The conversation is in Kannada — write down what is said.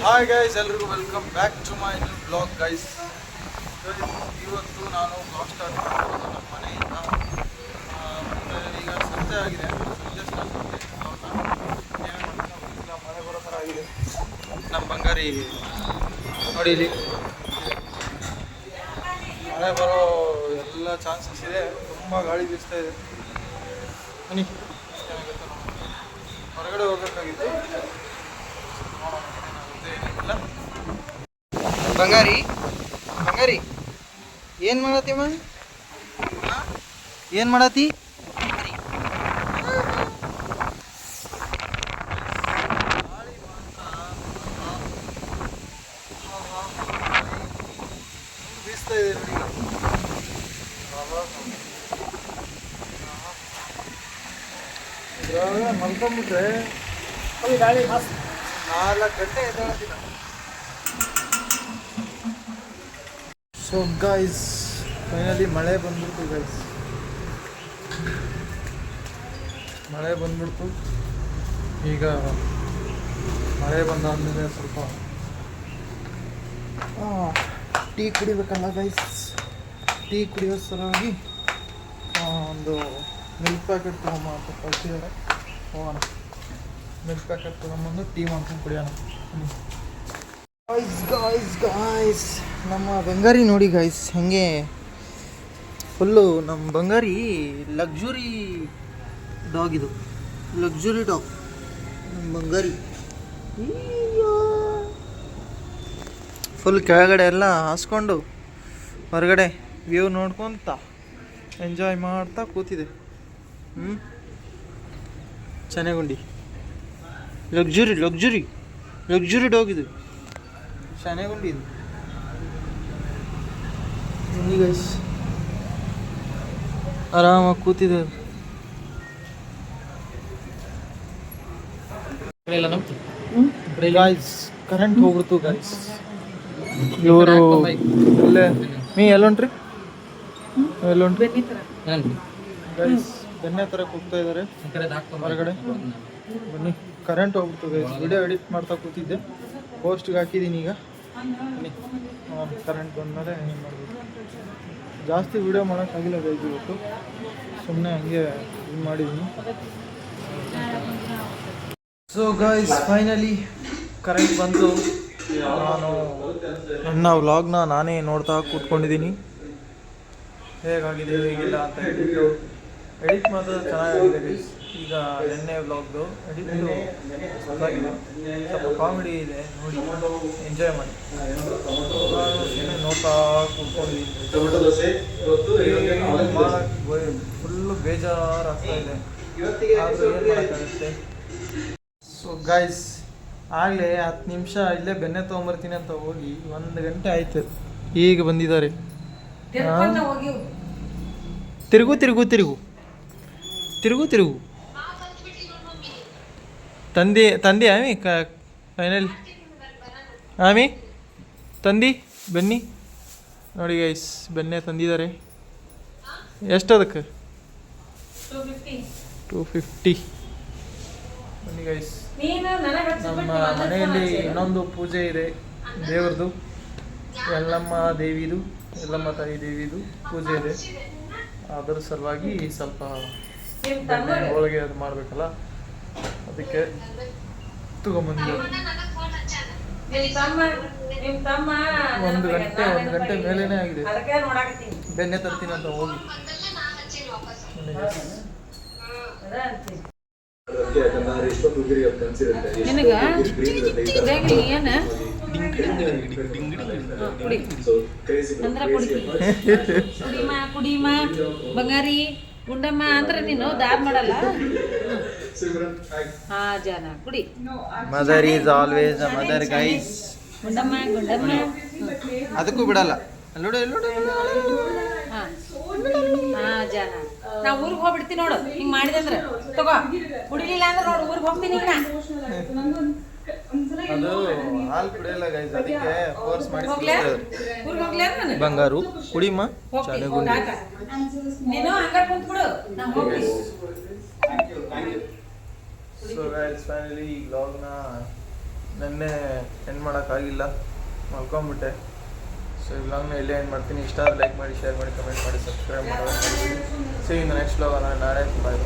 ಹಾಯ್ ಗೈಸ್, ಎಲ್ರಿಗೂ welcome back to my new blog guys. ಇವತ್ತು ನಾನು ಬ್ಲಾಗ್ ಸ್ಟಾರ್ಟ್ ಮಾಡ್ತಿರೋದು ನಮ್ಮ ಮನೆಯಿಂದ. ಮತ್ತು ಈಗ ಸಂಜೆ ಆಗಿದೆ, ಸಂಜೆ ಸ್ಟಾರ್ಟ್ ಮಾಡ್ತೀನಿ ಬ್ಲಾಗ್ನ. ಏನೇನು ಮಾಡ್ತೀನಿ ಮಳೆ ಬರೋ ಥರ ಆಗಿದೆ. ನಮ್ಮ ಬಂಗಾರಿ ನೋಡಿ, ಇಲ್ಲಿ ಮಳೆ ಬರೋ ಎಲ್ಲ ಚಾನ್ಸಸ್ ಇದೆ. ತುಂಬ ಗಾಳಿ ಬೀಸ್ತಾ ಇದೆ. ಬನ್ನಿ, ಏನಾಗುತ್ತೆ ನೋಡಿ. ಹೊರಗಡೆ ಹೋಗೋಕ್ಕಾಗಿತ್ತು. ಬಂಗಾರಿ ಬಂಗಾರಿ ಏನು ಮಾಡತ್ತೀಮ್ಮ? ಏನು ಮಾಡತ್ತಿ? ಬೀಸ್ತಾ ಇದೆ ನೋಡಿ. ಮಲ್ಕೊಂಡ್ಬಿಟ್ರೆ ಗಾಳಿ 4 ಗಂಟೆ ಎದ್ದೇಳತ್ತಿಲ್ಲ. ಸೊ ಗೈಸ್, ಫೈನಲಿ ಮಳೆ ಬಂದ್ಬಿಡ್ತು ಗೈಸ್. ಮಳೆ ಬಂದ್ಬಿಡ್ತು. ಈಗ ಮಳೆ ಬಂದಾದ್ಮೇಲೆ ಸ್ವಲ್ಪ ಟೀ ಕುಡಿಬೇಕಲ್ಲ ಗೈಸ್. ಟೀ ಕುಡಿಯೋ ಸಲುವಾಗಿ ಒಂದು ಮಿಲ್ಕ್ ಪ್ಯಾಕೆಟ್ ತೊಗೊಂಬ ಅಂತ ಕಳ್ಸಿದ್ದಾರೆ. ಹೋಗೋಣ, ಮಿಲ್ಕ್ ಪ್ಯಾಕೆಟ್ ತೊಗೊಂಬಂದು ಟೀ ಮಾಡ್ಕೊಂಡು ಕುಡಿಯೋಣ. ಗಾಯ್ಸ್ ನಮ್ಮ ಬಂಗಾರಿ ನೋಡಿ ಗೈಸ್, ಹಾಗೆ ಫುಲ್ಲು ನಮ್ಮ ಬಂಗಾರಿ ಲಕ್ಸುರಿ ಡಾಗ್. ಇದು ಲಕ್ಸುರಿ ಡಾಗ್ ನಮ್ಮ ಬಂಗಾರಿ. ಫುಲ್ ಕೆಳಗಡೆ ಎಲ್ಲ ಹಾಸ್ಕೊಂಡು ಹೊರಗಡೆ ವ್ಯೂ ನೋಡ್ಕೊತ ಎಂಜಾಯ್ ಮಾಡ್ತಾ ಕೂತಿದೆ. ಚೆನ್ನಾಗುಂಡಿ ಲಕ್ಸುರಿ ಲಕ್ಸುರಿ ಲಕ್ಸುರಿ ಡಾಗ್ ಇದು. ಚೆನ್ನಾಗುಂಡಿ ಇದು. ಗೈಸ್ ಆರಾಮಾಗಿ ಕೂತಿದೆ. ಗಾಯ್ಸ್ ಕರೆಂಟ್ ಹೋಗ್ಬಿಡ್ತು ಗೈಸ್. ಇವರು ಅಲ್ಲೇ ಎಲ್ಲೊಂಟ್ರಿ ಗೈಸ್ ಬೆನ್ನೆ ಥರ ಕೂಗ್ತಾ ಇದ್ದಾರೆ ಹೊರಗಡೆ. ಬನ್ನಿ, ಕರೆಂಟ್ ಹೋಗ್ಬಿಡ್ತು ಗೈಸ್. ವಿಡಿಯೋ ಎಡಿಟ್ ಮಾಡ್ತಾ ಕೂತಿದ್ದೆ, ಪೋಸ್ಟ್ಗೆ ಹಾಕಿದ್ದೀನಿ. ಈಗ ಬನ್ನಿ, ಕರೆಂಟ್ ಬಂದಮೇಲೆ ಏನು ಮಾಡಬೇಕು. ಜಾಸ್ತಿ ವಿಡಿಯೋ ಮಾಡೋಕ್ಕಾಗಿಲ್ಲ ಗೈಸ್ ಇವತ್ತು, ಸುಮ್ಮನೆ ಹಂಗೆ ಇದು ಮಾಡಿದ್ದೀನಿ. ಸೊ ಗೈಸ್ ಫೈನಲಿ ಕರೆಂಟ್ ಬಂತು. ನಾನು ನನ್ನ ವ್ಲಾಗ್ನ ನಾನೇ ನೋಡ್ತಾ ಕೂತ್ಕೊಂಡಿದ್ದೀನಿ, ಹೇಗಾಗಿದೆ ಹೇಗಿಲ್ಲ ಅಂತ ಹೇಳಿಬಿಟ್ಟು. ಎಡಿಟ್ ಮಾತ್ರ ಚೆನ್ನಾಗಿದೆ ಗೈಸ್. ಈಗ ನೆನ್ನೆ ವ್ಲಾಗ್ದು ಎಡಿಟು ಚೆನ್ನಾಗಿದೆ, ಸ್ವಲ್ಪ ಕಾಮಿಡಿ ಇದೆ, ನೋಡಿ ಎಂಜಾಯ್ ಮಾಡಿ. ನೋಡ್ತಾ ಕೂತ್ಕೊಂಡಿದ್ದೀನಿ. ಫುಲ್ಲು ಬೇಜಾರಾಗ್ತಾ ಇದೆ, ಆದರೂ ಏನು ಮಾಡೋಕ್ಕಾಗುತ್ತೆ. ಸೊ ಗೈಸ್ ಆಗಲೇ 10 ನಿಮಿಷ ಇಲ್ಲೇ ಬೆನ್ನೆ ತೊಗೊಂಬರ್ತೀನಿ ಅಂತ ಹೋಗಿ 1 ಗಂಟೆ ಆಯ್ತು. ಈಗ ಬಂದಿದ್ದಾರೆ. ತಿರುಗು ತಿರುಗು ತಿರುಗು ತಿರುಗು ತಿರುಗು ತಂದಿ ಆಮಿ ಫೈನಲ್ ಆಮಿ ತಂದಿ ಬೆನ್ನಿ ನೋಡಿ ಗೈಸ್, ಬೆನ್ನೆ ತಂದಿದ್ದಾರೆ. ಎಷ್ಟು ಅದಕ್ಕೆ? 250. ಬನ್ನಿ ಗೈಸ್, ನಮ್ಮ ಮನೆಯಲ್ಲಿ ಇನ್ನೊಂದು ಪೂಜೆ ಇದೆ ದೇವ್ರದ್ದು, ಯಲ್ಲಮ್ಮ ದೇವಿದು, ಯಲ್ಲಮ್ಮ ತಾಯಿ ದೇವಿದು ಪೂಜೆ ಇದೆ. ಅದರ ಸಲುವಾಗಿ ಸ್ವಲ್ಪ ಹೋಳಿಗೆ ಅದು ಮಾಡಬೇಕಲ್ಲ, ಅದಕ್ಕೆ ತಗೊಂಬಂದಿದ್ದೆ. 1 ಗಂಟೆ ಮೇಲೇನೆ ಆಗಿದೆ. ಬೆನ್ನೆ ತರ್ತೀನಿ ಅಂತ ಹೋಗಿ ಕುಡಿಮ ಬಂಗಾರಿ ಗುಂಡಮ್ಮ ಅಂದ್ರೆ ನೀನು ದಾದ್ ಮಾಡಲ್ಲ. ಹಾ ಜನ ಕುಡಿ. Mother is always a mother guys. Gundamma Gundamma ಅದಕ್ಕೂ ಬಿಡಲ್ಲ. ಅಲ್ಲೋಡು ಹಾ ಜನ ನಾ ಊರಿಗೆ ಹೋಗ್ಬಿಡ್ತೀನಿ ನೋಡು. ಹಿಂಗ್ ಮಾಡಿದಂದ್ರೆ ತಗೋ, ಕುಡಿಲಿಲ್ಲ ಅಂದ್ರೆ ನೋಡು ಊರಿಗೆ ಹೋಗ್ತೀನಿ ಈಗ. ಅದು ಹಾಲು ಕುಡಿಯಲ್ಲ ಗೈಸ್, ಅದಕ್ಕೆ ಫೋರ್ಸ್ ಮಾಡಿ ಊರಿಗೆ ಹೋಗ್ಲೇ ನಾನು ಬಂಗಾರು ಕುಡಿಮ ಚೆನ್ನಾಗುಂಡಿ. ನೀನು ಹಂಗಾರೆ ಕುಂತ್ಬಿಡು, ನಾ ಹೋಗ್ತೀನಿ. ಸೊ ಗೈಸ್ ಫೈನಲಿ ವ್ಲಾಗ್ನ ನೆನ್ನೆ ಎಂಡ್ ಮಾಡೋಕ್ಕಾಗಿಲ್ಲ, ಮಲ್ಕೊಂಬಿಟ್ಟೆ. ಸೊ ಈ ವ್ಲಾಗ್ನ ಇಲ್ಲೇ ಎಂಡ್ ಮಾಡ್ತೀನಿ. ಇಷ್ಟ ಆದರೆ ಲೈಕ್ ಮಾಡಿ, ಶೇರ್ ಮಾಡಿ, ಕಮೆಂಟ್ ಮಾಡಿ, ಸಬ್ಸ್ಕ್ರೈಬ್ ಮಾಡೋದು. ಸಿ ಇನ್ ನೆಕ್ಸ್ಟ್ ವ್ಲಾಗ್ ನಾಳೆ ಬಾಯ್.